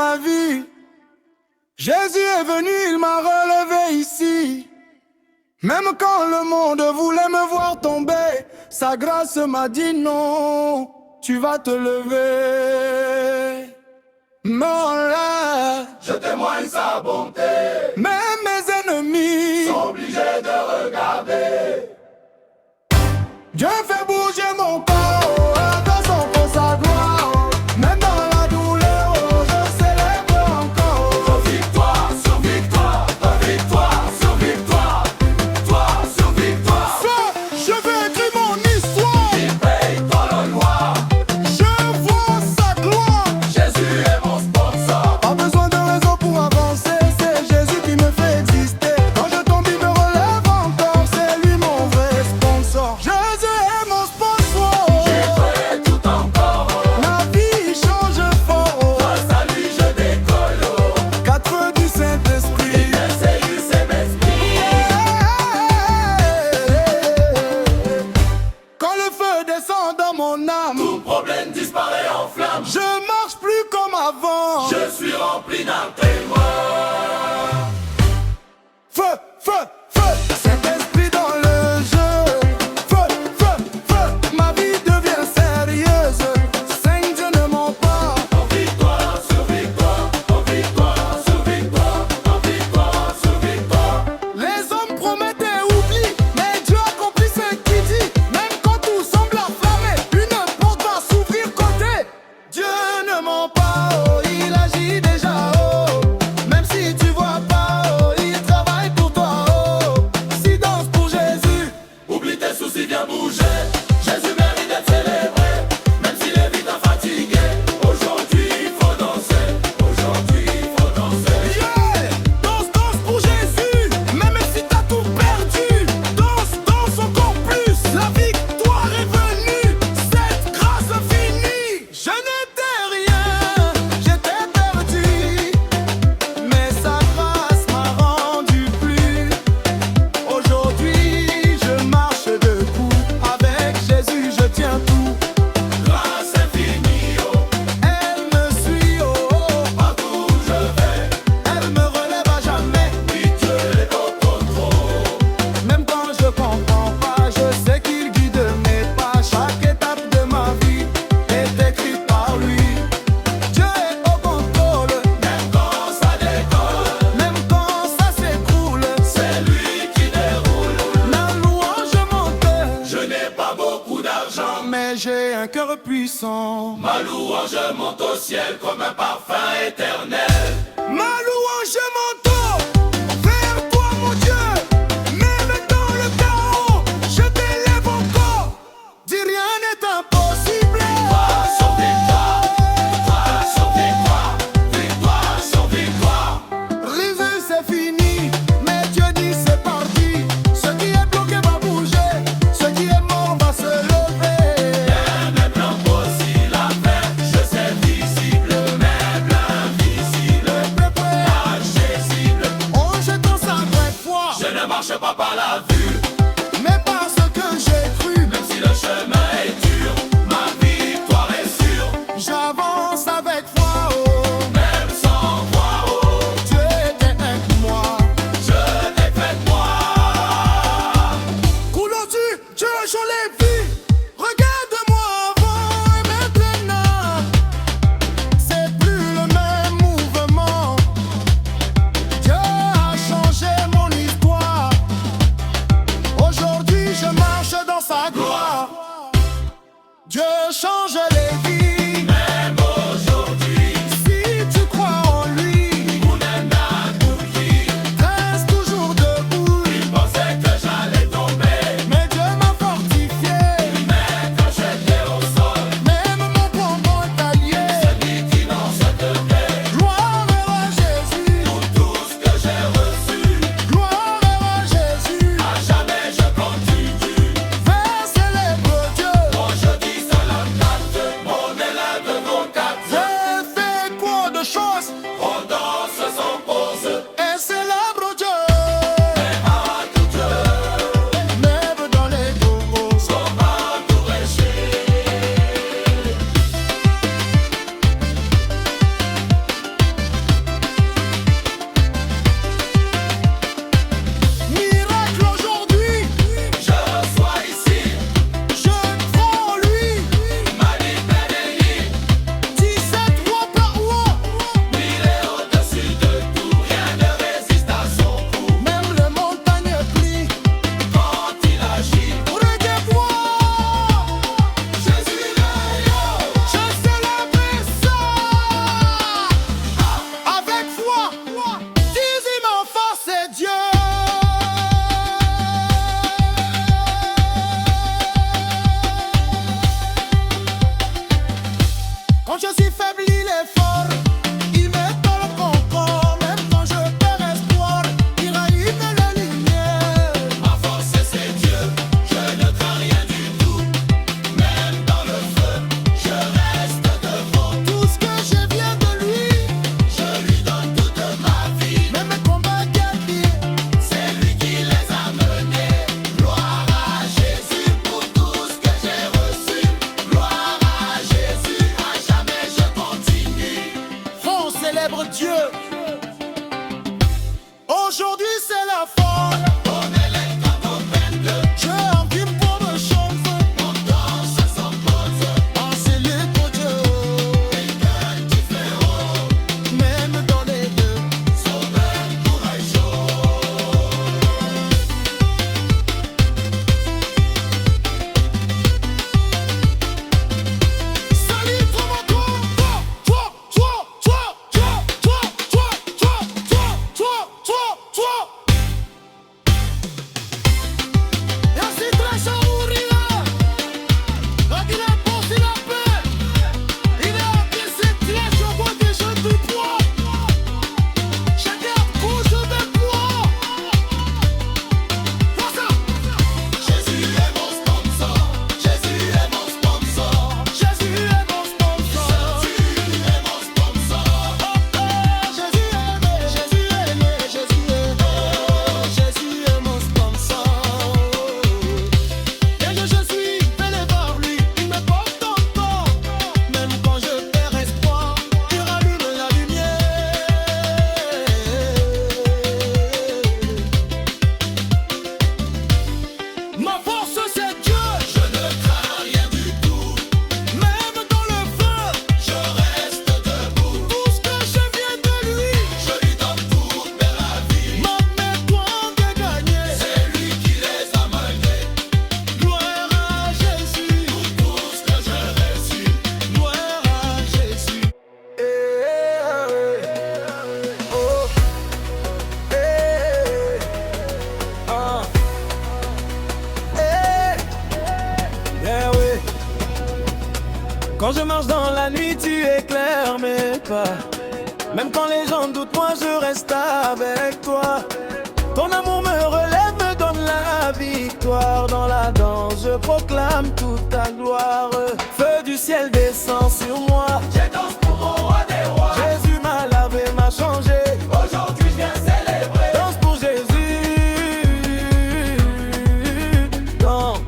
ma vie. Jésus est venu, il m'a relevé ici. Même quand le monde voulait me voir tomber, sa grâce m'a dit non, tu vas te lever. Non là, je témoigne sa bonté. Même mes ennemis sont obligés de regarder. Dieu fait bouger mon corps, dans son corps sa gloire. Même dans la douleur, je célèbre encore. Victoire sur victoire, victoire sur victoire, victoire sur victoire. Je vais écrire mon histoire. Il paye dans le noir. Je vois sa gloire. Jésus est mon sponsor. Pas besoin de raison pour avancer, c'est Jésus qui me fait exister. Quand je tombe, il me relève encore, c'est lui mon vrai sponsor. Jésus est mon sponsor. J'ai fait tout encore. La vie change fort. Grâce à lui je décolle. 4 feux du Saint-Esprit. Il essaye ses esprits. Quand le feu descend dans mon âme, Tout problème disparaît en flamme. je marche plus comme avant. Je suis rempli d'un témoin. Feu, feu, feu, Saint-Esprit dans le jeu. Feu, feu, feu, ma vie devient sérieuse. Saint Dieu ne ment pas. Victoire sur victoire, victoire sur victoire, victoire sur victoire. Les hommes promettent et oublient, mais Dieu accomplit ce qu'il dit. Même quand tout semble enflammé, une porte va s'ouvrir côté. Dieu ne ment pas, oh, il agit déjà, oh. Même si tu vois pas, oh, il travaille pour toi, oh. Si danse pour Jésus, Oublie tes soucis, viens bouger. Jésus mérite d'être célébré. Même s'il est vite fatigué. Aujourd'hui il faut danser. Aujourd'hui il faut danser. yeah! Danse, danse pour Jésus, même si t'as tout perdu. Danse, danse encore plus, la victoire est venue. Cette grâce finie, je n'étais rien, j'étais perdu. Mais sa grâce m'a rendu plus. Aujourd'hui je marche debout, avec Jésus je tiens tout. Grâce infinie, oh, Elle me suit, oh, oh. partout où je vais. Elle me relève à jamais. Oui, Dieu est au contrôle. Même quand je comprends pas, je sais qu'il guide mes pas. Chaque étape de ma vie est écrite par lui. Dieu est au contrôle, Même quand ça décolle, même quand ça s'écroule. c'est lui qui déroule. La louange monte, Je n'ai pas beaucoup d'argent. mais j'ai un cœur puissant. Ma louange monte au ciel comme un parfum éternel. Ma louange monte vers toi, mon Dieu. Même dans le chaos, je t'élève encore. Dis rien n'est impossible. Victoire sur victoire, victoire sur victoire, victoire sur victoire. Réveil c'est fini, mais Dieu dit c'est parti. Ce qui est bloqué va bouger, ce qui est mort va se lever. Même l'impossible à faire, je sais visible, même l'invisible. Prêt, prêt, À Jésus faible, il est fort. Il met dans le concorde, même quand je perds espoir. Il rallume la lumière. Ma force c'est Dieu, je ne crains rien du tout. Même dans le feu, je reste devant. Tout ce que je viens de lui, Je lui donne toute ma vie. même mes combats gagnés. C'est lui qui les a menés. Gloire à Jésus pour tout ce que j'ai reçu. Gloire à Jésus, à jamais je continue. On célèbre Dieu. Aujourd'hui c'est la folle. On est les cadeaux 22. Je encule pour me chanter. On danse sans pause. On célèbre Dieu. Et cœur différent. Même dans les deux. Sauveur courageux. Salut toi mon toi. Et ainsi très chaourila. Il a pensé la paix. Il est encaissé très chaud pour des jeunes du poids. Chacun couche de poids. Vois ça. Jésus est mon sponsor. Jésus est mon sponsor. Jésus est mon sponsor. Jésus est mon sponsor. Jésus est mon sponsor. Et je suis fêlé par lui, il me porte encore. Même quand je perds espoir, il rallume la lumière. Ma force c'est Dieu, Je ne crains rien du tout. même dans le feu. Je reste debout. Tout ce que je viens de lui, Je lui donne toute ma vie. m'amène toi de gagner. C'est lui qui les a menés. Gloire à Jésus, Tout ce que j'ai reçu. gloire à Jésus. Quand je marche dans la nuit, tu éclaires mes pas. Même quand les gens doutent, moi je reste avec toi. Ton amour me relève, me donne la victoire. Dans la danse, je proclame toute ta gloire. Feu du ciel descend sur moi. Je danse pour mon roi des rois. Jésus m'a lavé, m'a changé. Aujourd'hui je viens célébrer. Danse pour Jésus. Danse.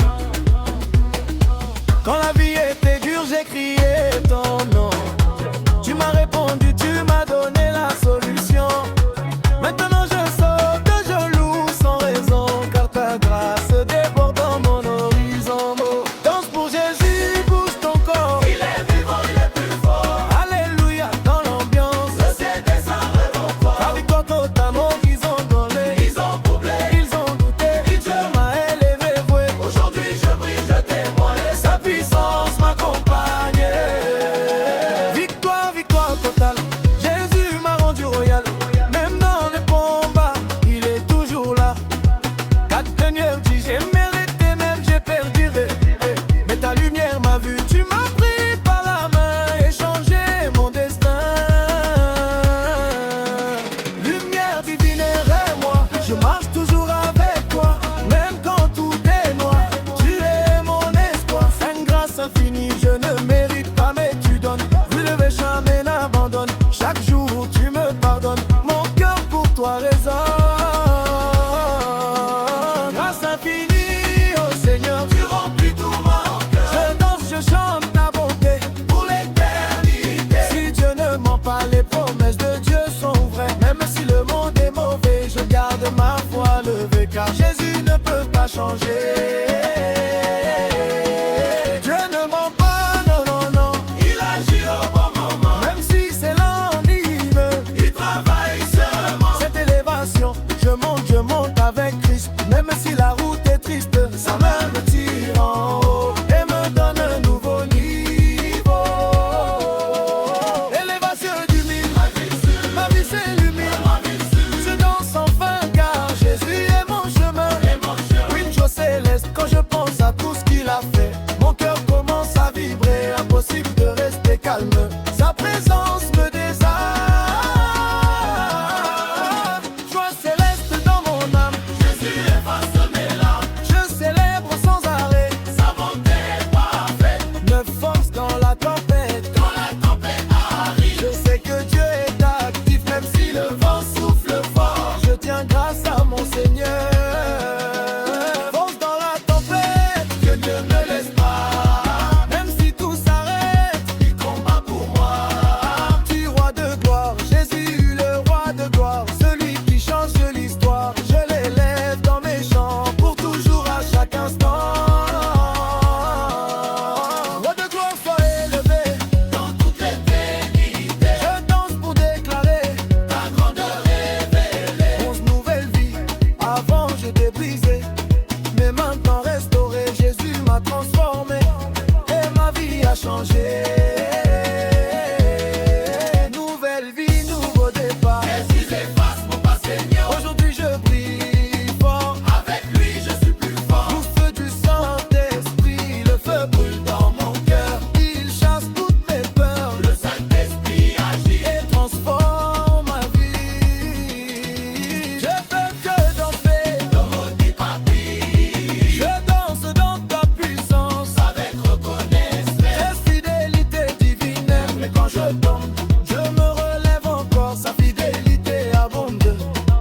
Quand la vie était dure, j'ai crié ton nom. Tu m'as répondu, tu m'as donné la solution. Maintenant je saute, je loue sans raison, car ta grâce déborde dans mon horizon. Danse pour Jésus, bouge ton corps. Il est vivant, il est plus fort. Alléluia dans l'ambiance. Le ciel descend, rêvons La fort. victoire totalement, ils ont donné. Ils ont doublé. Ils ont douté. Dieu m'a élevé, voué. Aujourd'hui je brille, je témoigne. Sa puissance m'accompagne. Victoire, victoire totale. Jésus m'a rendu royal. Même dans les combats, il est toujours là. 4 dernières dit j'ai mérité, même j'ai perdu. Mais ta lumière m'a vu, tu m'as pris par la main et changé mon destin. Lumière divine, moi, je marche toujours avec toi. Même quand tout est noir, tu es mon espoir. Une grâce infinie, je ne mérite pas, mais tu donnes. Vu le jamais n'abandonne. Chaque jour, tu me pardonnes. Mon cœur pour toi résonne. Grâce infinie, oh Seigneur, Tu remplis tout mon cœur. je danse, je chante ta bonté. Pour l'éternité. Si Dieu ne ment pas, les promesses de Dieu sont vraies. Même si le monde est mauvais, je garde ma foi levée, car Jésus ne peut pas changer. Dieu ne ment pas, non, non, non. Il agit au bon moment. Même si c'est l'enime, Il travaille seulement. cette élévation, je monte avec Christ. Même si la route est triste, sa main me tire en haut et me donne un nouveau niveau. Élévation du mille, ma vie s'illumine. Je danse enfin car Jésus est mon chemin. Une chose céleste quand je je tombe, je me relève encore. Sa fidélité abonde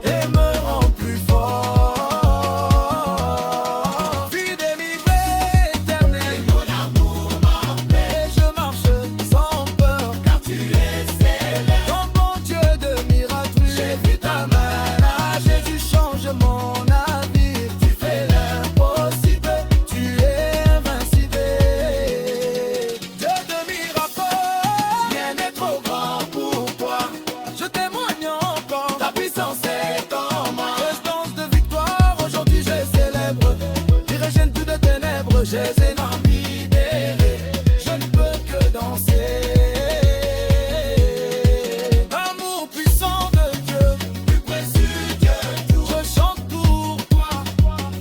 et me rend plus fort. Vie délivrée éternelle, Mon amour m'empêche, et je marche sans peur. car tu es célèbre. Ton bon Dieu de miracle, J'ai vu ta main nager, Jésus change mon avenir. tu fais l'impossible. Tu es invincible. Dieu de miracle, Rien n'est trop grand pour toi. je témoigne encore. Ta puissance est en moi. Que je danse de victoire, aujourd'hui je célèbre. Dirigène plus de ténèbres, j'ai les ennemis libérés. Je ne peux que danser. Amour puissant de Dieu, Plus précieux que tout. je chante pour toi.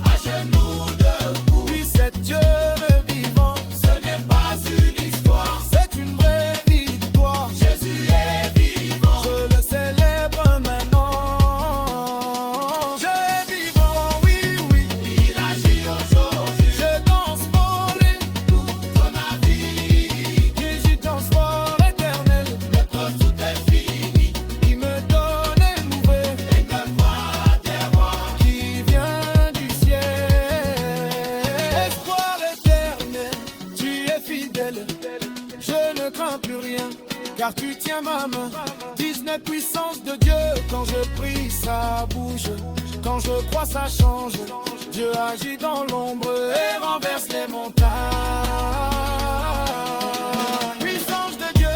À genoux debout, Puis c'est Dieu le vivant, ce n'est pas une histoire. c'est une vraie victoire. Jésus est vivant. Je le célèbre maintenant. Je est vivant, oui, oui. Il agit aujourd'hui. Je danse pour lui. Ton avis, Jésus transport éternel. notre tout est fini. Il me donne une nouvelle Et que croire des rois. qui vient du ciel. Espoir éternel, tu es fidèle. Je ne crains plus rien, car tu tiens ma main. 19 puissances de Dieu, quand je prie, ça bouge. Quand je crois, ça change. Dieu agit dans l'ombre et renverse les montagnes. Puissance de Dieu,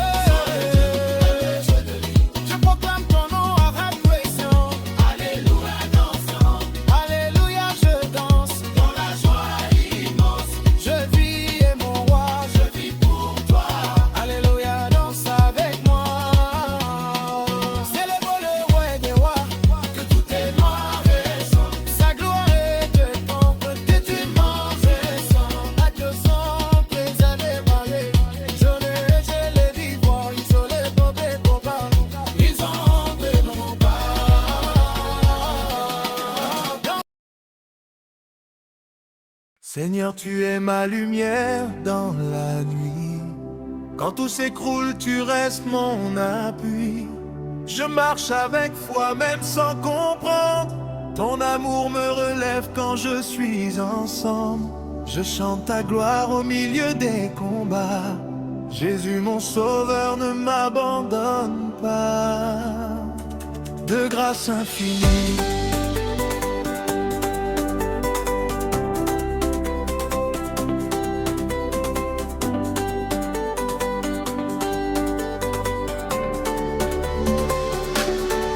je proclame ton nom à révolution. Alléluia, dansons Alléluia, je danse. dans la joie immense. Je vis et mon roi, Je vis pour toi. Alléluia, danse avec moi. Célèbre le roi des rois, Que tout est noir et sombre. sa gloire est de temple, que tu manges et sang. À Dieu sans préserver, parler. Je les vivants, ils sont les pauvres copains. Ils ont de nos pas. Seigneur, tu es ma lumière dans la nuit. Quand tout s'écroule, tu restes mon appui. Je marche avec foi, même sans comprendre. Ton amour me relève quand je suis ensemble. Je chante ta gloire au milieu des combats. Jésus, mon sauveur, ne m'abandonne pas. De grâce infinie.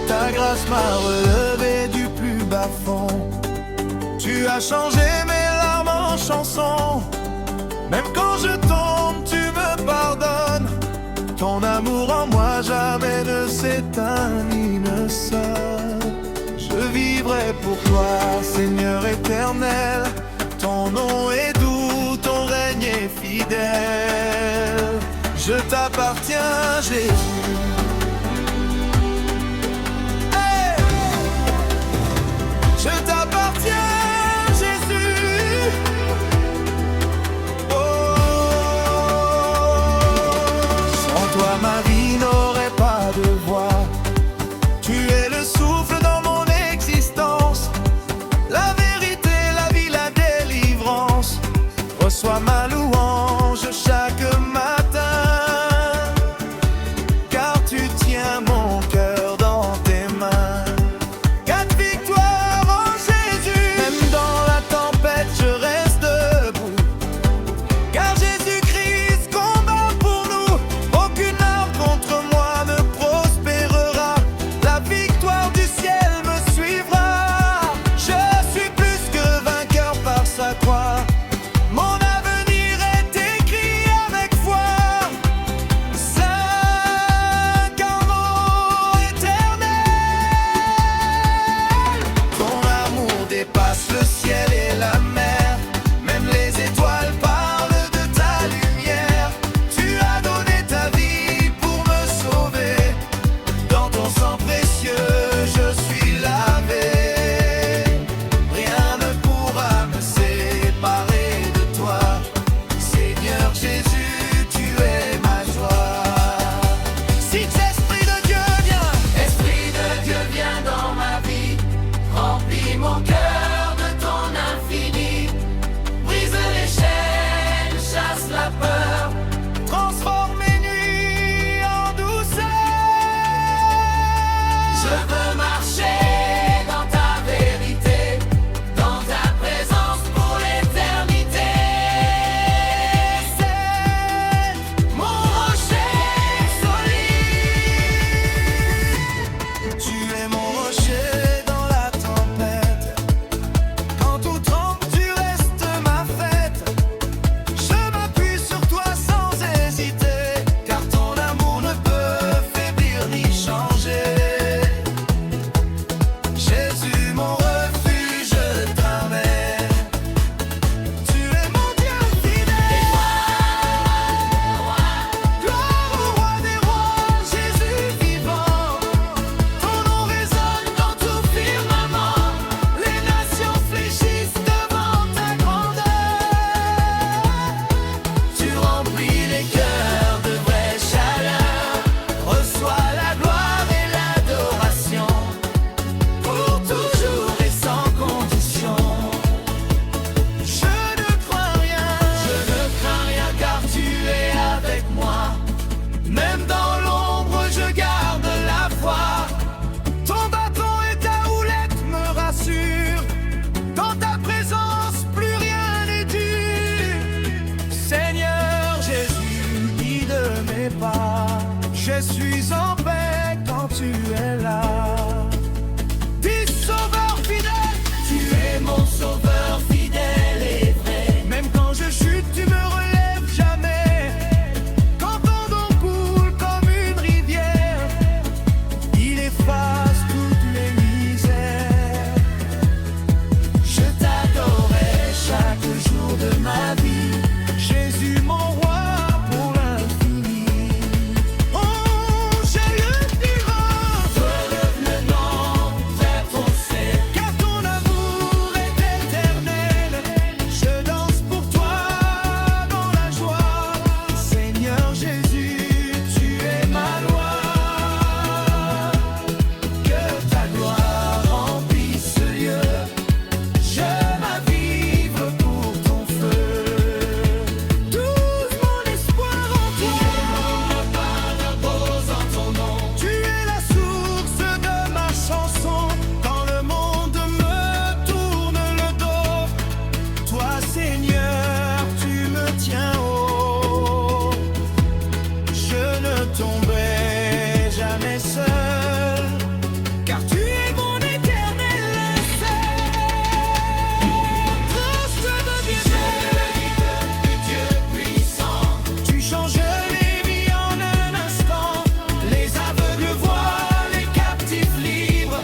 Ta grâce m'a relevé du plus bas fond. Tu as changé mes larmes en chansons. Même quand je tombe, tu me pardonnes. Ton amour en moi jamais ne s'éteint ni ne sort. Je vivrai pour toi, Seigneur éternel. Ton nom est doux, ton règne est fidèle. Je t'appartiens, Jésus. Je t'appartiens, Jésus. Oh, sans toi ma vie n'aurait pas de voix. Tu es le souffle dans mon existence, la vérité, la vie, la délivrance. Reçois ma louange chaque matin, car tu suis en paix quand tu es là. Dis sauveur fidèle, Tu es mon sauveur fidèle et vrai. même quand je chute, tu me relèves jamais. Quand ton nom coule comme une rivière, il efface toutes les misères. Je t'adorerai chaque jour de ma vie. Jésus mon roi pour l'infini. Oh, j'ai le divin, Relève le nom vers ton sein. car ton amour est éternel. Je danse pour toi dans la joie. Seigneur Jésus, tu es ma loi. Que ta gloire remplisse ce lieu. Je m'avive pour ton feu. Tout mon espoir en toi. Me repose en ton nom. Tu es la source de ma chanson. Quand le monde me tourne le dos, toi Seigneur, tu me tiens haut. Je ne tomberai jamais seul, car tu es mon éternel seul. Grâce de Dieu puissant. tu changes les vies en un instant. Les aveugles voient, les captifs libres.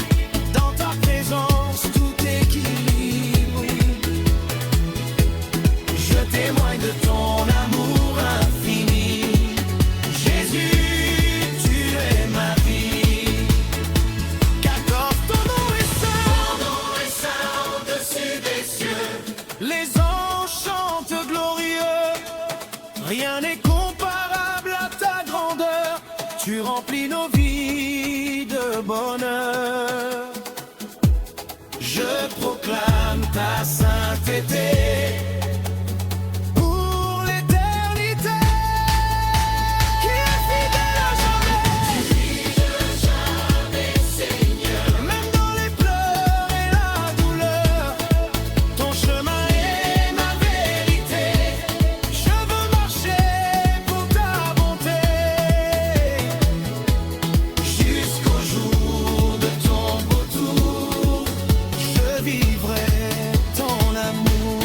Dans ta présence, tout équilibre. Je témoigne de ton amour infini. Jésus, tu es ma vie. Qu'accorde ton nom est saint. Ton nom est saint au-dessus des cieux. Les anges chantent glorieux. Rien n'est comparable à ta grandeur. Tu remplis nos vies de bonheur. Je proclame ta sainteté pour l'éternité. Qui est fidèle à jamais. Même dans les pleurs et la douleur, ton chemin est ma vérité. Je veux marcher pour ta bonté, Jusqu'au jour de ton retour. je vivrai ton amour.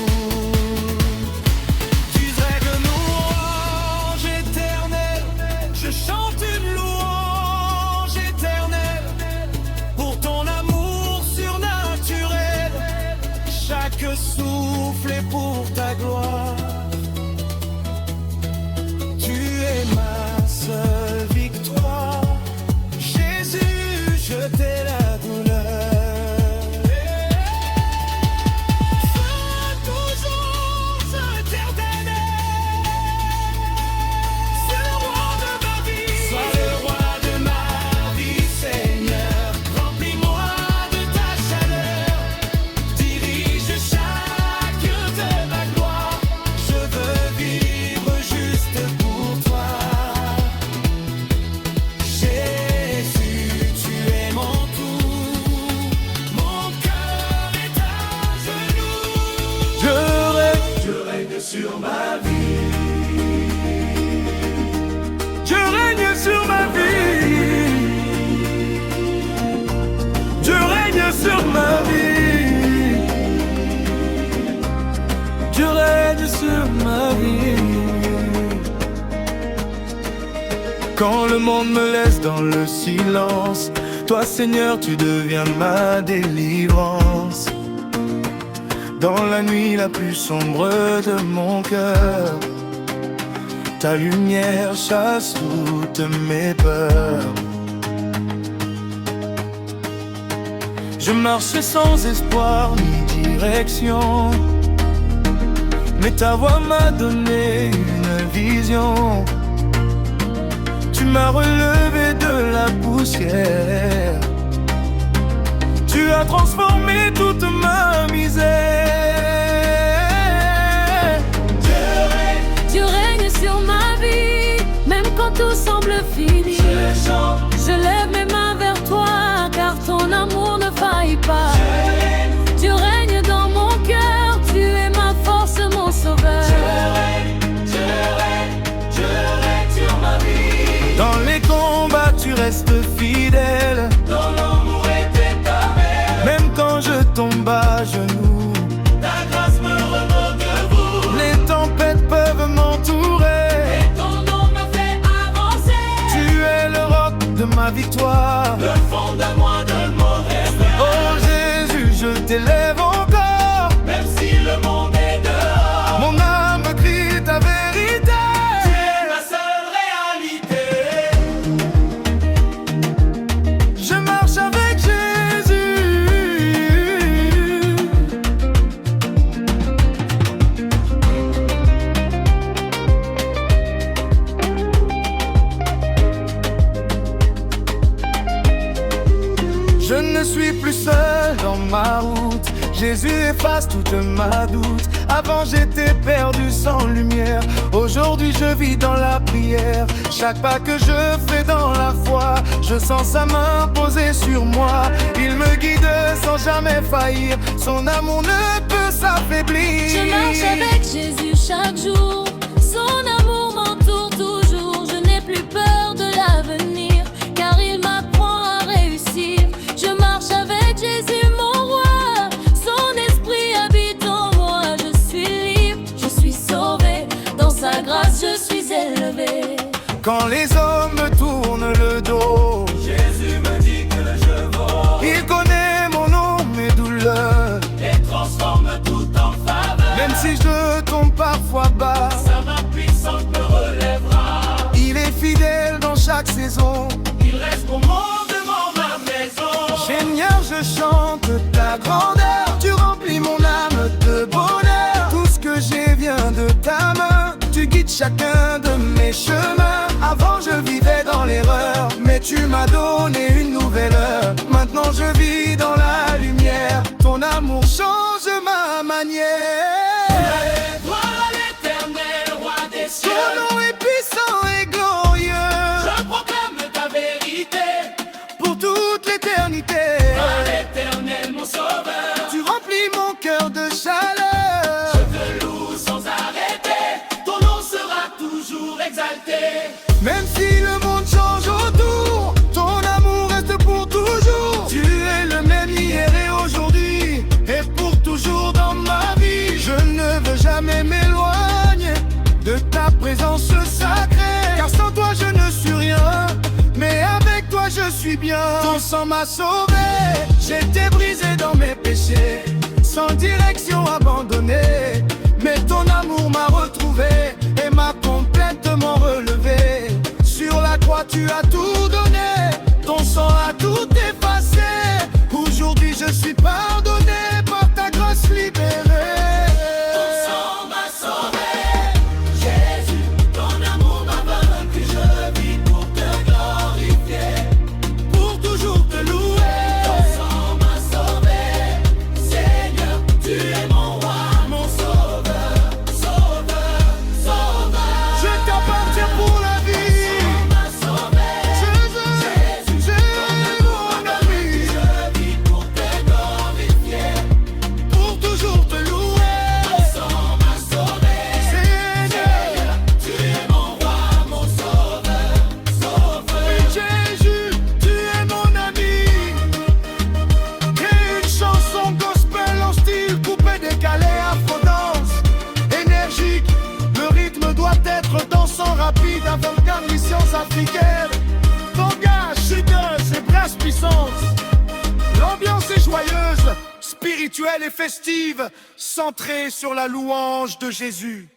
Tu règles nos louanges éternelles, je chante une louange éternelle pour ton amour surnaturel. Chaque souffle est pour ta gloire. Tu es ma seule victoire. Jésus, je t'ai la douleur. Sois toujours éternel. C'est le roi de ma vie. Sois le roi de ma vie, Seigneur. Remplis-moi de ta chaleur. Dirige chaque de ma gloire. Je veux vivre juste pour toi. Jésus, tu es mon tout. Mon cœur est à genoux. Je règne sur ma vie. Je règne sur ma vie. Je règne sur ma vie. Je règne sur ma vie. Quand le monde me laisse dans le silence, toi Seigneur, tu deviens ma délivrance. Dans la nuit la plus sombre de mon cœur, ta lumière chasse toutes mes peurs. Je marchais sans espoir ni direction, mais ta voix m'a donné une vision. Tu m'as relevé de la poussière. Tu as transformé toute ma misère. Tu règnes sur ma vie, même quand tout semble fini. Je lève mes mains vers toi, car ton amour ne faillit pas. Tu règnes dans mon cœur, tu es ma force, mon sauveur. Je règne sur ma vie. Dans les combats, tu reste fidèle. Ton amour est éternel. Même quand je tombe à genoux, Ta grâce me remonte debout. les tempêtes peuvent m'entourer. Et ton nom me fait avancer. Tu es le roc de ma victoire. Le fond de moi donne mon rêve. Oh Jésus, je t'élève encore. Même si le monde est dehors, Mon âme crie ta vérité. tu es ma seule réalité. Je marche avec Jésus. Je ne suis plus seul dans ma route. Jésus efface toute ma doute. Avant j'étais perdu sans lumière. Aujourd'hui je vis dans la prière. Chaque pas que je fais dans la foi, je sens sa main posée sur moi. Il me guide sans jamais faillir. Son amour ne peut s'affaiblir. Je marche avec Jésus chaque jour. Son amour m'entoure toujours. Je n'ai plus peur de l'avenir, car il m'apprend à réussir. Je marche avec Jésus, mon roi. Son esprit habite en moi. Je suis libre, je suis sauvé. Dans sa grâce, je suis élevé. Quand les hommes me tournent le dos, Jésus me dit que je vaux il connaît mon nom, mes douleurs. et transforme tout en faveur. Même si je tombe parfois bas, Sa main puissante me relèvera. il est fidèle dans chaque saison. Il reste pour moi devant ma maison. Seigneur, je chante ta grandeur. Tu remplis mon âme de bonheur. Tout ce que j'ai vient de ta main. Tu guides chacun de mes chemins. Avant je vivais dans l'erreur, mais tu m'as donné une nouvelle heure. Maintenant je vis dans la lumière. Ton amour change ma manière. Toi l'Éternel, roi des cieux, Ton nom est puissant et glorieux je proclame ta vérité. pour toute l'éternité. Toi l'Éternel, mon sauveur, Tu remplis mon cœur de chaleur. je te loue sans arrêter. Ton nom sera toujours exalté. Même si le monde change autour, ton amour reste pour toujours. Tu es le même hier et aujourd'hui, et pour toujours dans ma vie. Je ne veux jamais m'éloigner de ta présence sacrée, car sans toi je ne suis rien, mais avec toi je suis bien. Ton sang m'a sauvé, j'étais brisé dans mes péchés, sans direction abandonné. Mais ton amour m'a retrouvé et m'a complètement relevé. Sur la croix tu as tout donné, ton sang a tout effacé. Aujourd'hui je suis pardonné, par ta grâce libérée. Ton sang m'a sauvé. Jésus, ton amour m'a vaincu. Je vis pour te glorifier, Pour toujours te louer, ton sang m'a sauvé. Seigneur, tu es mon roi, mon sauveur, sauveur, sauveur. je t'appartiens pour la vie. M'a sauvé. Jésus, Jésus, mon ami. Je vis pour te glorifier, Pour toujours te louer, ton sang m'a sauvé. Seigneur. Tu es mon roi, mon sauveur, sauveur. Jésus, tu es mon ami. Crée une chanson gospel en style coupé, décalé, afro-danse. Énergique, le rythme doit être dansant, rapide, avant-garde, science africaine. Langage, chiteuse et brasse puissance. L'ambiance est joyeuse, spirituelle et festive, centrée sur la louange de Jésus.